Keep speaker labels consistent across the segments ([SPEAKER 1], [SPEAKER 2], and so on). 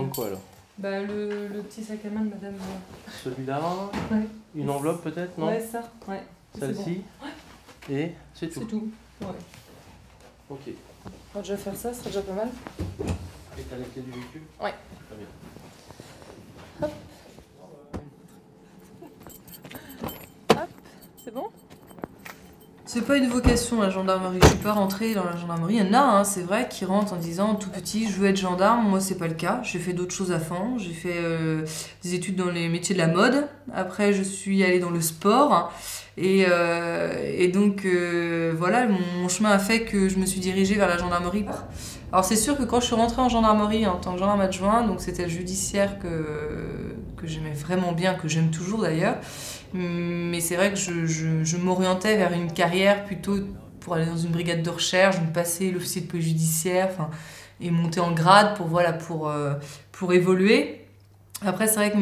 [SPEAKER 1] prendre quoi alors?
[SPEAKER 2] Bah le petit sac à main de madame.
[SPEAKER 1] Celui-là?
[SPEAKER 2] Ouais.
[SPEAKER 1] Une enveloppe peut-être, non?
[SPEAKER 2] Ouais, ça, ouais.
[SPEAKER 1] Celle-ci?
[SPEAKER 2] Bon. Ouais.
[SPEAKER 1] Et c'est tout?
[SPEAKER 2] C'est tout, ouais.
[SPEAKER 1] Ok.
[SPEAKER 2] On va déjà faire ça, ce serait déjà pas mal.
[SPEAKER 1] Et t'as les clés du véhicule?
[SPEAKER 2] Ouais.
[SPEAKER 1] Très bien.
[SPEAKER 2] Hop. Hop, c'est bon? C'est pas une vocation la gendarmerie, je suis pas rentrée dans la gendarmerie. Il y en a, hein, c'est vrai, qui rentrent en disant tout petit je veux être gendarme. Moi c'est pas le cas, j'ai fait d'autres choses avant. J'ai fait des études dans les métiers de la mode. Après je suis allée dans le sport. Et donc voilà, mon chemin a fait que je me suis dirigée vers la gendarmerie. Alors c'est sûr que quand je suis rentrée en gendarmerie en tant que gendarme adjoint, donc c'était le judiciaire que j'aimais vraiment bien, que j'aime toujours d'ailleurs. Mais c'est vrai que je m'orientais vers une carrière plutôt pour aller dans une brigade de recherche, me passer l'officier de police judiciaire, et monter en grade pour évoluer. Après c'est vrai que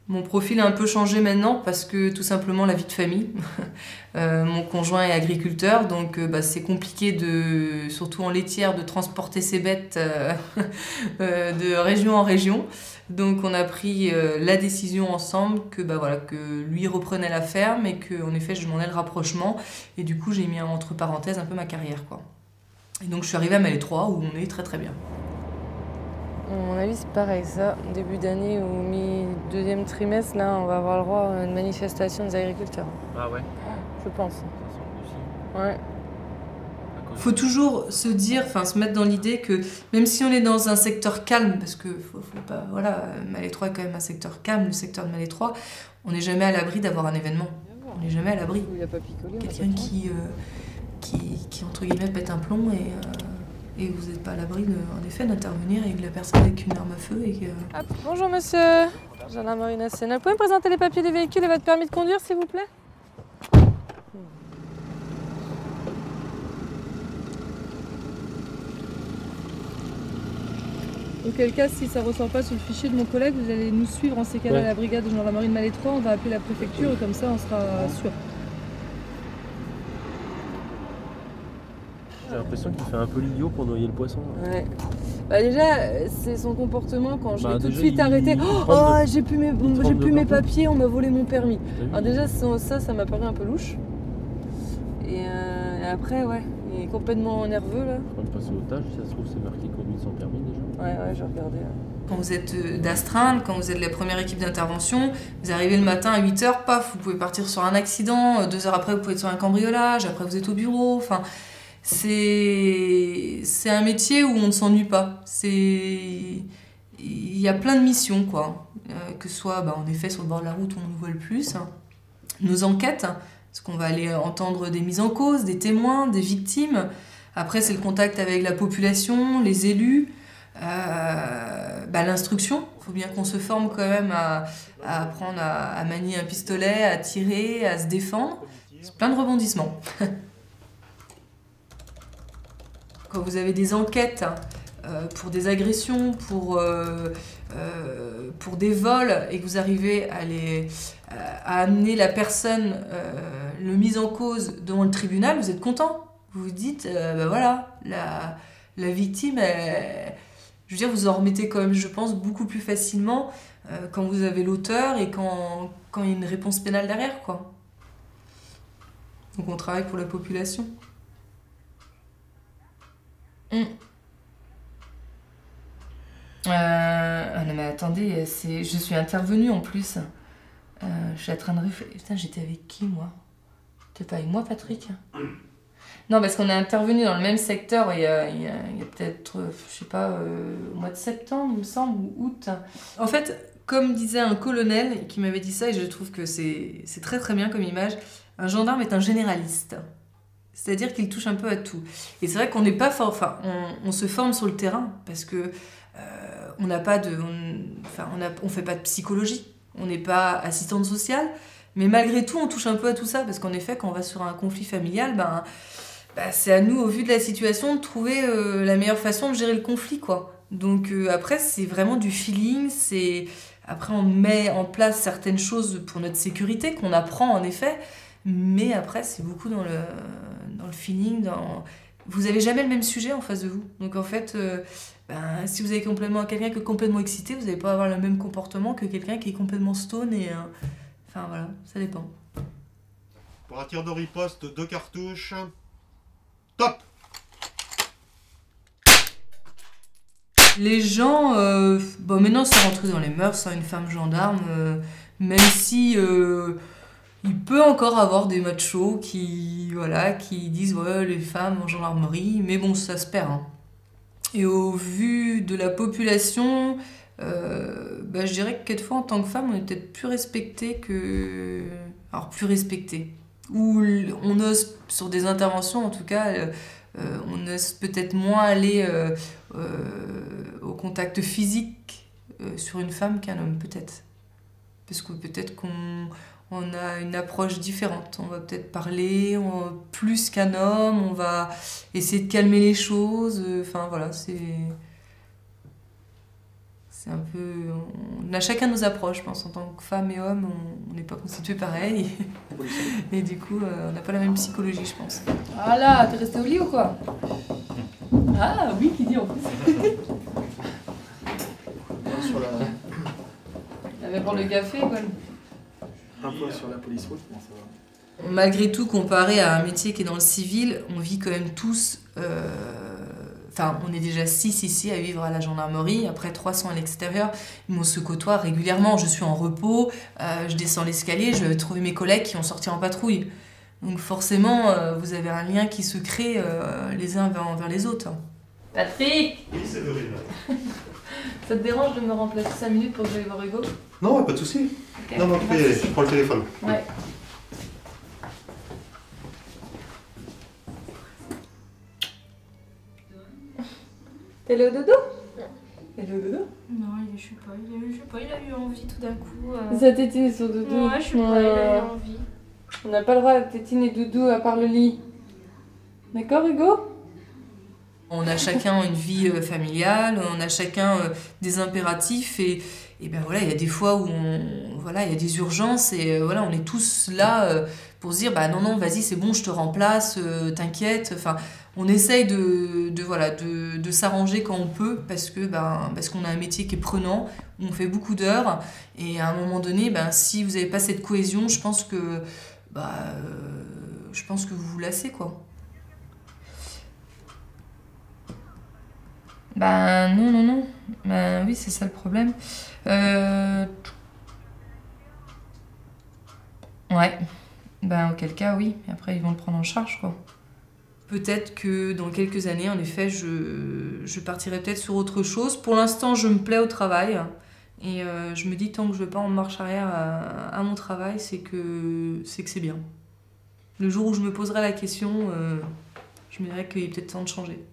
[SPEAKER 2] mon profil a un peu changé maintenant parce que tout simplement la vie de famille. Mon conjoint est agriculteur, donc c'est compliqué, surtout en laitière, de transporter ses bêtes de région en région. Donc on a pris la décision ensemble que lui reprenait la ferme et qu'en effet je demandais le rapprochement. Et du coup j'ai mis entre parenthèses un peu ma carrière, quoi. Et donc je suis arrivée à Malais 3 où on est très très bien. À mon avis, c'est pareil, ça. Début d'année ou mi-deuxième trimestre, là, on va avoir le droit à une manifestation des agriculteurs.
[SPEAKER 1] Ah ouais?
[SPEAKER 2] Je pense. Ouais. Faut toujours se dire, se mettre dans l'idée que même si on est dans un secteur calme, parce que faut pas, voilà, Malais 3 est quand même un secteur calme, le secteur de Malais 3, on n'est jamais à l'abri d'avoir un événement. On n'est jamais à l'abri. Quelqu'un qui entre guillemets pète un plomb et vous n'êtes pas à l'abri, en effet, d'intervenir avec la personne avec une arme à feu. Hop, bonjour monsieur, gendarmerie nationale. Vous pouvez me présenter les papiers du véhicule et votre permis de conduire, s'il vous plaît? Auquel cas, si ça ne ressort pas sur le fichier de mon collègue, vous allez nous suivre en ces cas-là à la brigade de gendarmerie de Malais 3. On va appeler la préfecture et comme ça, on sera sûr.
[SPEAKER 1] J'ai l'impression qu'il fait un peu l'idiot pour noyer le poisson.
[SPEAKER 2] Ouais. Déjà, c'est son comportement quand je l'ai tout de suite
[SPEAKER 1] il
[SPEAKER 2] arrêté. J'ai plus mes
[SPEAKER 1] partout.
[SPEAKER 2] papiers, on m'a volé mon permis. Alors déjà, ça m'a paru un peu louche. Et après, ouais, il est complètement nerveux là.
[SPEAKER 1] On va passer au tâche, si ça se trouve c'est marqué conduite sans permis déjà.
[SPEAKER 2] Ouais, j'ai regardé. Quand vous êtes d'astreinte, quand vous êtes la première équipe d'intervention, vous arrivez le matin à 8h, paf, vous pouvez partir sur un accident, 2 heures après vous pouvez être sur un cambriolage, après vous êtes au bureau, c'est un métier où on ne s'ennuie pas. Il y a plein de missions, quoi. Que ce soit en effet sur le bord de la route où on nous voit le plus. Nos enquêtes, parce qu'on va aller entendre des mises en cause, des témoins, des victimes. Après c'est le contact avec la population, les élus, l'instruction. Il faut bien qu'on se forme quand même à apprendre à manier un pistolet, à tirer, à se défendre. C'est plein de rebondissements. Quand vous avez des enquêtes pour des agressions, pour des vols, et que vous arrivez à amener la personne, le mis en cause devant le tribunal, vous êtes content. Vous vous dites, voilà, la victime, je veux dire, vous en remettez quand même, je pense, beaucoup plus facilement quand vous avez l'auteur et quand il y a une réponse pénale derrière, quoi. Donc on travaille pour la population. Non mais attendez, je suis intervenue en plus. Je suis en train de réfléchir. Putain, j'étais avec qui moi? T'es pas avec moi, Patrick? Non, parce qu'on est intervenu dans le même secteur il y a peut-être, je sais pas, au mois de septembre, il me semble, ou août. En fait, comme disait un colonel qui m'avait dit ça, et je trouve que c'est très très bien comme image, un gendarme est un généraliste. C'est-à-dire qu'il touche un peu à tout. Et c'est vrai qu'on n'est pas fort, on se forme sur le terrain parce que on n'a pas on fait pas de psychologie, on n'est pas assistante sociale, mais malgré tout on touche un peu à tout ça parce qu'en effet quand on va sur un conflit familial, c'est à nous au vu de la situation de trouver la meilleure façon de gérer le conflit, quoi. Donc après c'est vraiment du feeling, après on met en place certaines choses pour notre sécurité qu'on apprend en effet. Mais après, c'est beaucoup dans le feeling. vous avez jamais le même sujet en face de vous. Donc en fait, si vous avez complètement quelqu'un qui est complètement excité, vous n'allez pas avoir le même comportement que quelqu'un qui est complètement stone et... enfin voilà, ça dépend.
[SPEAKER 3] Pour un tir de riposte, 2 cartouches. Top!
[SPEAKER 2] Les gens, maintenant c'est rentré dans les mœurs, hein, une femme gendarme, même si il peut encore avoir des machos qui disent ouais, les femmes en gendarmerie, mais bon, ça se perd. Hein. Et au vu de la population, je dirais que quelquefois en tant que femme, on est peut-être plus respecté que... Alors plus respecté. Ou on ose, sur des interventions en tout cas, on ose peut-être moins aller au contact physique sur une femme qu'un homme, peut-être. Parce que peut-être qu'on a une approche différente. On va peut-être parler plus qu'un homme, on va essayer de calmer les choses. Enfin voilà, c'est un peu... On a chacun nos approches, je pense. En tant que femme et homme, on n'est pas constitués pareil. Et du coup, on n'a pas la même psychologie, je pense. Ah là, t'es resté au lit ou quoi? Ah oui, qui dit en plus.
[SPEAKER 4] Sur la...
[SPEAKER 2] Il avait pour le café, quoi.
[SPEAKER 4] Un peu sur la police rouge, comment ça va?
[SPEAKER 2] Malgré tout, comparé à un métier qui est dans le civil, on vit quand même tous... Enfin, on est déjà 6 ici à vivre à la gendarmerie, après 300 à l'extérieur, mais on se côtoie régulièrement. Je suis en repos, je descends l'escalier, je vais trouver mes collègues qui ont sorti en patrouille. Donc forcément, vous avez un lien qui se crée les uns envers les autres. Patrick!
[SPEAKER 3] Oui, c'est Séverine.
[SPEAKER 2] Ça te dérange de me remplacer 5 minutes pour que j'aille voir Hugo?
[SPEAKER 3] Non, pas de souci.
[SPEAKER 2] Okay.
[SPEAKER 3] Non, après, je prends le téléphone.
[SPEAKER 2] Ouais. T'es allé au dodo? Elle est au dodo?
[SPEAKER 5] Non, je sais pas, il a eu envie tout d'un coup.
[SPEAKER 2] Ça tétine sur dodo.
[SPEAKER 5] Ouais, je sais pas, il a eu envie.
[SPEAKER 2] On n'a pas le droit de tétiner doudou à part le lit. D'accord, Hugo? On a chacun une vie familiale, on a chacun des impératifs et ben voilà, il y a des fois où il y a des urgences et voilà, on est tous là pour se dire bah non, vas-y, c'est bon, je te remplace, t'inquiète. Enfin, on essaye de s'arranger quand on peut parce qu'on a un métier qui est prenant, où on fait beaucoup d'heures et à un moment donné, si vous n'avez pas cette cohésion, je pense que vous vous lassez, quoi. Non. Oui, c'est ça le problème. Ouais. Auquel cas, oui. Et après, ils vont le prendre en charge, quoi. Peut-être que dans quelques années, en effet, je partirai peut-être sur autre chose. Pour l'instant, je me plais au travail. Et je me dis, tant que je ne vais pas en marche arrière à mon travail, c'est que c'est bien. Le jour où je me poserai la question, je me dirais qu'il est peut-être temps de changer.